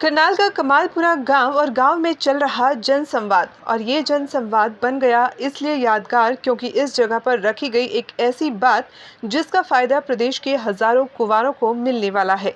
करनाल का कमालपुरा गांव और गांव में चल रहा जनसंवाद और ये जनसंवाद बन गया इसलिए यादगार क्योंकि इस जगह पर रखी गई एक ऐसी बात जिसका फायदा प्रदेश के हजारों कुंवारों को मिलने वाला है।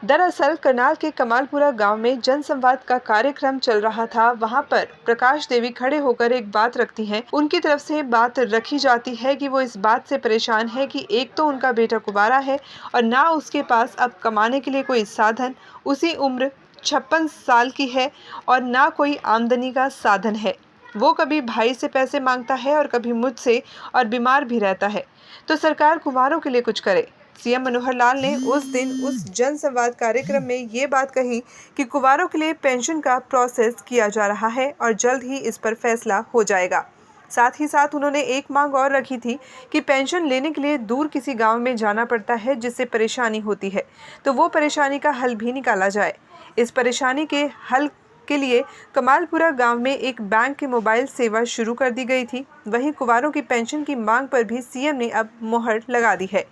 दरअसल करनाल के कमालपुरा गांव में जनसंवाद का कार्यक्रम चल रहा था। वहां पर प्रकाश देवी खड़े होकर एक बात रखती हैं। उनकी तरफ से बात रखी जाती है कि वो इस बात से परेशान है कि एक तो उनका बेटा कुंवारा है और ना उसके पास अब कमाने के लिए कोई साधन, उसी उम्र 56 साल की है और ना कोई आमदनी का साधन है। वो कभी भाई से पैसे मांगता है और कभी मुझसे और बीमार भी रहता है। तो सरकार कुंवारों के लिए कुछ करे। सीएम मनोहर लाल ने उस दिन उस जनसंवाद कार्यक्रम में ये बात कही कि कुंवारों के लिए पेंशन का प्रोसेस किया जा रहा है और जल्द ही इस पर फैसला हो जाएगा। साथ ही साथ उन्होंने एक मांग और रखी थी कि पेंशन लेने के लिए दूर किसी गांव में जाना पड़ता है जिससे परेशानी होती है, तो वो परेशानी का हल भी निकाला जाए। इस परेशानी के हल के लिए कमालपुरा गांव में एक बैंक की मोबाइल सेवा शुरू कर दी गई थी। वहीं कुंवारों की पेंशन की मांग पर भी सीएम ने अब मुहर लगा दी है।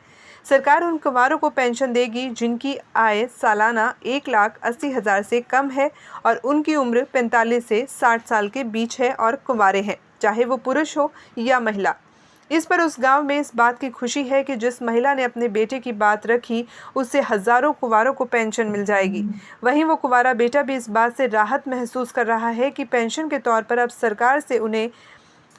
सरकार उन कुंवारों को पेंशन देगी जिनकी आय सालाना 1,80,000 से कम है और उनकी उम्र 45 से 60 साल के बीच है और कुंवारे हैं, चाहे वो पुरुष हो या महिला। इस पर उस गांव में इस बात की खुशी है कि जिस महिला ने अपने बेटे की बात रखी उससे हजारों कुंवारों को पेंशन मिल जाएगी। वहीं वो कुंवारा बेटा भी इस बात से राहत महसूस कर रहा है कि पेंशन के तौर पर अब सरकार से उन्हें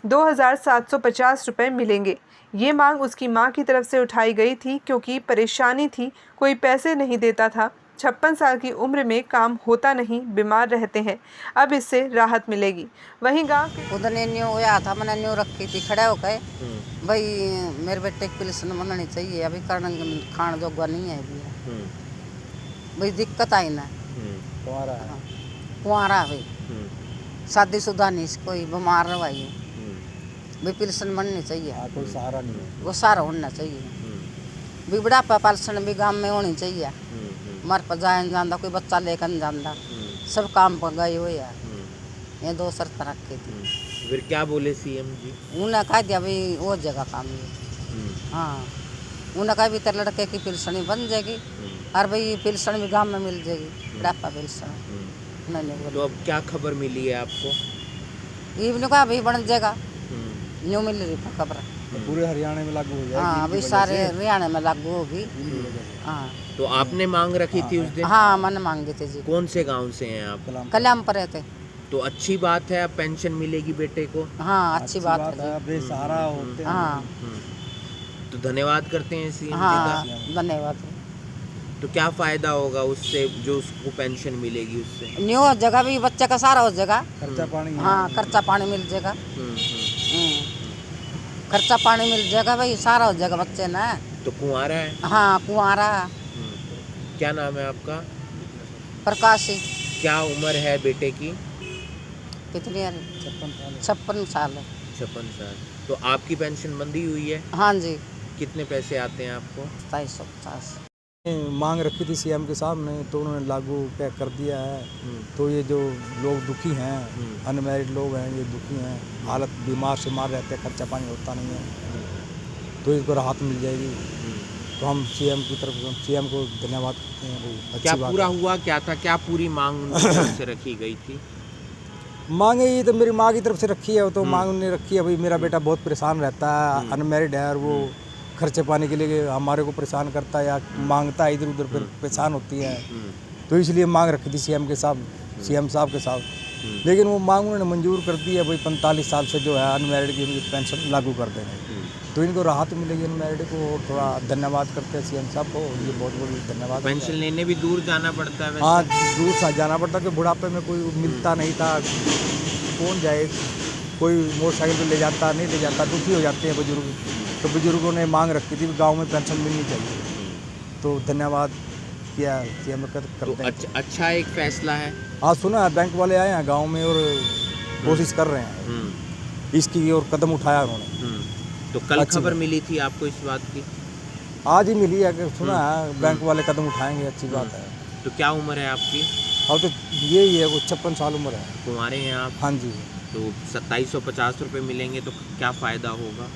2,750 रुपये मिलेंगे। ये मांग उसकी मां की तरफ से उठाई गई थी क्योंकि परेशानी थी, कोई पैसे नहीं देता था, 56 साल की उम्र में काम होता नहीं, बीमार रहते हैं। अब इससे राहत मिलेगी। वहीं गांव के उधर ने न्यू होया था, मैंने न्यू रखी थी खड़े होकर भाई मेरे बेटे की पेंशन बननी चाहिए, अभी खान जोगा नहीं है अभी भाई दिक्कत आई ना कुंवारा भाई शादीशुदा नहीं, कोई बीमार है भाई पेंशन बननी चाहिए, कोई सहारा नहीं है, वो सारा होना चाहिए भी, बुढ़ापा पेंशन भी गांव में होनी चाहिए। मर पर जाए जाता, कोई बच्चा लेकर नहीं जाता, सब काम पर गए हुए यार। ये दो शर्त रखी थी। फिर क्या बोले सीएम जी? उन्हें कह दिया भाई वो जगह काम है। हाँ उन्हें कहा भी तेरे लड़के की पेंशन बन जाएगी और भाई पेंशन भी गांव में मिल जाएगी, बुढ़ापा पेंशन। उन्होंने तो अब क्या खबर मिली है आपको? ये कहा भाई बन जाएगा, न्यू मिल रही खबर। पूरे हरियाणा में लागू हो जाएगी। हाँ अभी सारे हरियाणा में लागू होगी। हाँ तो आपने मांग रखी थी उस दिन? हाँ मैंने मांगी थी जी। कौन से गांव से हैं आप? कल्याण पर थे। तो अच्छी बात है, अब पेंशन मिलेगी बेटे को। हाँ अच्छी बात है, बेसहारा होते हैं। हाँ तो धन्यवाद करते हैं सीएम जी हाँ का। धन्यवाद। तो क्या फायदा होगा उससे, जो उसको पेंशन मिलेगी उससे? न्यू जगह भी बच्चे का सारा हो जाएगा, खर्चा पानी। हाँ खर्चा पानी मिल जाएगा। खर्चा पानी मिल जाएगा भाई, सारा हो जाएगा बच्चे ना। तो कुंवारा है? हाँ कुंवारा। क्या नाम है आपका? प्रकाशी। क्या उम्र है बेटे की? कितनी है? 56 साल है। 56 साल। तो आपकी पेंशन बंदी हुई है? हाँ जी। कितने पैसे आते हैं आपको? 2750। मांग रखी थी सीएम के सामने, तो उन्होंने लागू क्या कर दिया है। तो ये जो लोग दुखी हैं, अनमैरिड लोग हैं, ये दुखी हैं, हालत बीमार से मार रहते हैं, खर्चा पानी होता नहीं है, तो इसको राहत मिल जाएगी। तो हम सीएम की तरफ सीएम को धन्यवाद करते हैं। क्या पूरा हुआ क्या था, क्या पूरी मांग उनकी तरफ से रखी गई थी? मांगे ये तो मेरी माँ की तरफ से रखी है, तो मांग उन्होंने रखी है। भाई मेरा बेटा बहुत परेशान रहता है, अनमैरिड है, और वो खर्चे पाने के लिए हमारे को परेशान करता है या मांगता है, इधर उधर परेशान होती है, तो इसलिए मांग रखी थी सीएम साहब के साथ। लेकिन वो मांग उन्होंने मंजूर कर दी है, भाई 45 साल से जो है अनमैरिड की उनकी पेंशन लागू कर देंगे, तो इनको राहत मिलेगी अनमैरिड को। और थोड़ा धन्यवाद करते हैं सीएम साहब को, ये बहुत बहुत धन्यवाद। पेंशन लेने भी दूर जाना पड़ता है? हाँ दूर से जाना पड़ता है, कि बुढ़ापे में कोई मिलता नहीं था, कौन जाए, कोई मोटरसाइकिल पर ले जाता नहीं ले जाता, दुखी हो जाते हैं बुजुर्ग। तो बुजुर्गों ने मांग रखी थी गांव में पेंशन मिलनी चाहिए, तो धन्यवाद किया सीएम करते हैं। अच्छा एक फैसला है। हाँ सुना है, बैंक वाले आए हैं गांव में और कोशिश कर रहे हैं इसकी, और कदम उठाया उन्होंने। तो कल खबर मिली थी आपको इस बात की? आज ही मिली है कि सुना है बैंक वाले कदम उठाएंगे, अच्छी बात है। तो क्या उम्र है आपकी? अब तो यही है, वो 56 साल उम्र है। कुंवारे हैं आप? हाँ जी। तो 2750 रुपये मिलेंगे, तो क्या फ़ायदा होगा?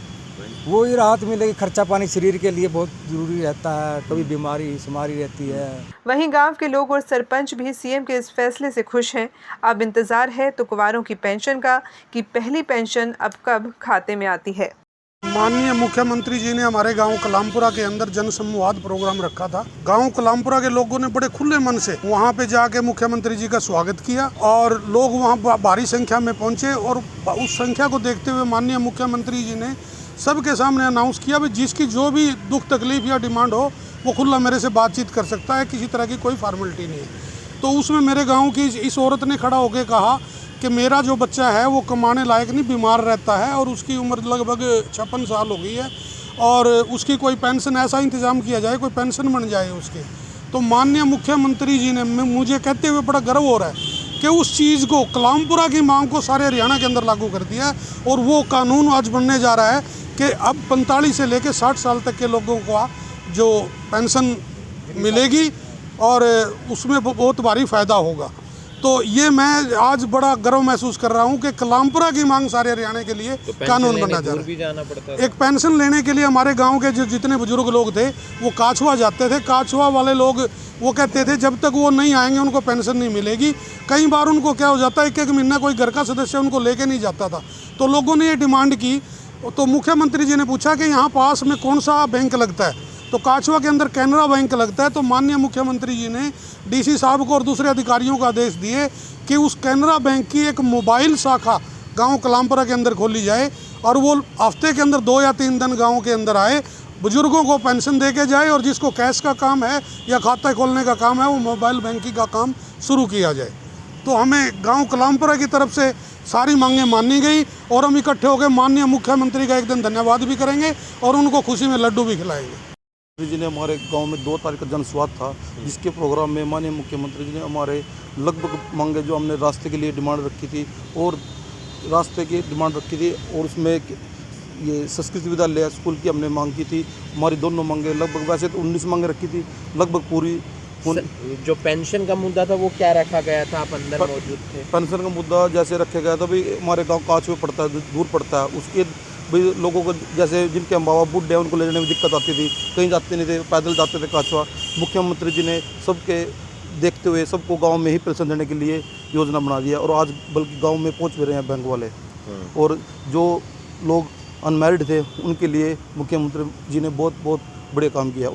वो ही राहत मिलेगी। खर्चा पानी शरीर के लिए बहुत ज़रूरी रहता है, कभी बीमारी शुमारी रहती है। वहीं गांव के लोग और सरपंच भी सीएम के इस फैसले से खुश हैं। अब इंतजार है तो कुंवारों की पेंशन का कि पहली पेंशन अब कब खाते में आती है। माननीय मुख्यमंत्री जी ने हमारे गांव कलामपुरा के अंदर जन संवाद प्रोग्राम रखा था। गांव कलामपुरा के लोगों ने बड़े खुले मन से वहां पे जाके मुख्यमंत्री जी का स्वागत किया और लोग वहां भारी संख्या में पहुंचे और उस संख्या को देखते हुए माननीय मुख्यमंत्री जी ने सबके सामने अनाउंस किया भी जिसकी जो भी दुख तकलीफ या डिमांड हो वो खुला मेरे से बातचीत कर सकता है, किसी तरह की कोई फॉर्मेलिटी नहीं है। तो उसमें मेरे गाँव की इस औरत ने खड़ा होकर कहा कि मेरा जो बच्चा है वो कमाने लायक नहीं, बीमार रहता है और उसकी उम्र लगभग 56 साल हो गई है और उसकी कोई पेंशन ऐसा इंतज़ाम किया जाए, कोई पेंशन बन जाए उसकी। तो माननीय मुख्यमंत्री जी ने मुझे कहते हुए बड़ा गर्व हो रहा है कि उस चीज़ को, कलामपुरा की मांग को सारे हरियाणा के अंदर लागू कर दिया है और वो कानून आज बनने जा रहा है कि अब 45 से लेकर 60 साल तक के लोगों को जो पेंशन मिलेगी और उसमें बहुत भारी फ़ायदा होगा। तो ये मैं आज बड़ा गर्व महसूस कर रहा हूँ कि कलामपुरा की मांग सारे हरियाणा के लिए कानून बनना जा रहा है। एक पेंशन लेने के लिए हमारे गांव के जो जितने बुजुर्ग लोग थे वो काछवा जाते थे। काछवा वाले लोग वो कहते थे जब तक वो नहीं आएंगे उनको पेंशन नहीं मिलेगी। कई बार उनको क्या हो जाता है, एक महीना कोई घर का सदस्य उनको लेके नहीं जाता था। तो लोगों ने ये डिमांड की तो मुख्यमंत्री जी ने पूछा कि यहाँ पास में कौन सा बैंक लगता है, तो काछवा के अंदर कैनरा बैंक लगता है। तो माननीय मुख्यमंत्री जी ने डीसी साहब को और दूसरे अधिकारियों को आदेश दिए कि उस कैनरा बैंक की एक मोबाइल शाखा गांव कलामपुरा के अंदर खोली जाए और वो हफ्ते के अंदर 2 या 3 दिन गांव के अंदर आए, बुजुर्गों को पेंशन दे के जाए और जिसको कैश का काम है या खाता खोलने का काम है वो मोबाइल बैंकिंग का काम शुरू किया जाए। तो हमें गाँव कलामपुरा की तरफ से सारी मांगें मानी गई और हम इकट्ठे होकर माननीय मुख्यमंत्री का एक दिन धन्यवाद भी करेंगे और उनको खुशी में लड्डू भी खिलाएंगे। जी ने हमारे गांव में 2 तारीख का जन संवाद था, जिसके प्रोग्राम में माननीय मुख्यमंत्री जी ने हमारे लगभग मांगे जो हमने रास्ते के लिए डिमांड रखी थी और रास्ते की डिमांड रखी थी और उसमें ये संस्कृत विद्यालय स्कूल की हमने मांग की थी। हमारी दोनों मांगे लगभग, वैसे तो 19 मांगे रखी थी, लगभग पूरी। जो पेंशन का मुद्दा था वो क्या रखा गया था, आप अंदर मौजूद थे? पेंशन का मुद्दा जैसे रखा गया था भाई, हमारे गाँव काछवे पड़ता है, दूर पड़ता है, उसके भाई लोगों को जैसे जिनके हम बाबा बूढ़े हैं उनको ले जाने में दिक्कत आती थी, कहीं जाते नहीं थे, पैदल जाते थे काछवा। मुख्यमंत्री जी ने सबके देखते हुए सबको गांव में ही पेंशन देने के लिए योजना बना दिया और आज बल्कि गांव में पहुंच भी रहे हैं बैंक वाले। और जो लोग अनमैरिड थे उनके लिए मुख्यमंत्री जी ने बहुत बड़े काम किया।